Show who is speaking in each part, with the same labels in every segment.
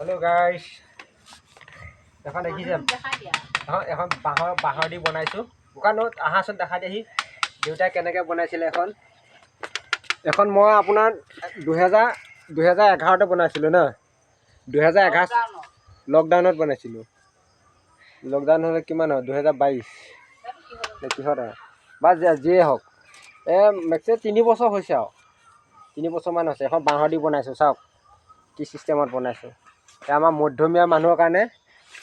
Speaker 1: Hello guys. এখন দেখিছে এখন বাঁহৰ দি বনাইছো দোকানত আহাচোন দেখা দিহি দেউতাই কেনেকৈ বনাইছিলে এখন মই আপোনাৰ 2011তে বনাইছিলোঁ না 2011 লকডাউনত বনাইছিলোঁ লকডাউন হ'লে কিমান হয় 2022 কিহত হয় বা যিয়ে হওক মেক্সিমাম 3 বছৰ হৈছে আৰু 3 বছৰমান হৈছে এখন বাঁহৰ দি বনাইছোঁ চাওক কি চিষ্টেমত বনাইছোঁ আমাৰ মধ্যমীয়া মানুহৰ কাৰণে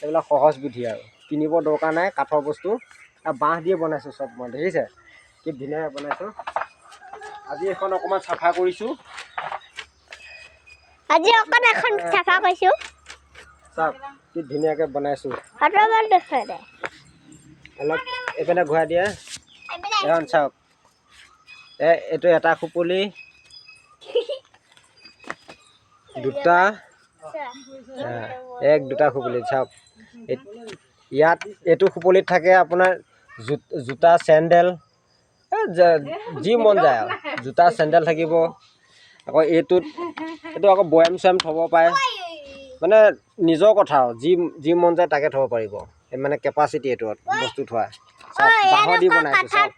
Speaker 1: এইবিলাক সহজ বুদ্ধি আৰু কিনিব দৰকাৰ নাই কাঠৰ বস্তু আৰু বাঁহ দিয়ে বনাইছোঁ চব মই দেখিছে কি ধুনীয়াকৈ বনাইছোঁ আজি এখন অকণমান চাফা কৰিছোঁ চাওক কি ধুনীয়াকৈ বনাইছোঁ অলপ এইপিনে ঘূৰাই দিয়া এখন চাওক এইটো এটা খুপলি দুটা দুটা খুপলি চাওক ইয়াত এইটো খুপলিত থাকে আপোনাৰ জোতা চেণ্ডেল যি মন যায় আৰু জোতা চেণ্ডেল থাকিব আকৌ এইটো আকৌ বয়াম চয়াম থ'ব পাৰে মানে নিজৰ কথা আৰু যি মন যায় তাকে থ'ব পাৰিব মানে কেপাচিটি এইটোত বস্তু থোৱা বাঁহৰ দি বনাইছোঁ চাওক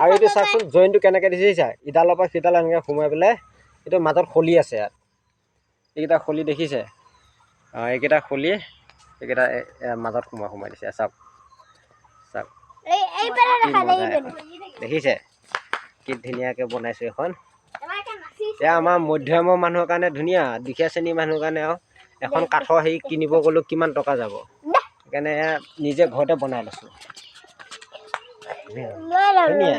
Speaker 1: আৰু এইটো চাওকচোন জইনটো কেনেকৈ দিছে চাই ইডালৰ পৰা সিডাল এনেকৈ সোমাই পেলাই এইটো মাজত খলি আছে ইয়াত এইকেইটা খলি দেখিছে এইকেইটা খলি এইকেইটা মাজত সোমাই দিছে চাওক চাওক দেখিছে কি ধুনীয়াকৈ বনাইছোঁ এখন এয়া আমাৰ মধ্যমৰ মানুহৰ কাৰণে ধুনীয়া দুখীয়া শ্ৰেণীৰ মানুহৰ কাৰণে আৰু এখন কাঠৰ হেৰি কিনিব গ'লেও কিমান টকা যাব সেইকাৰণে নিজে ঘৰতে বনাই লৈছোঁ ধুনীয়া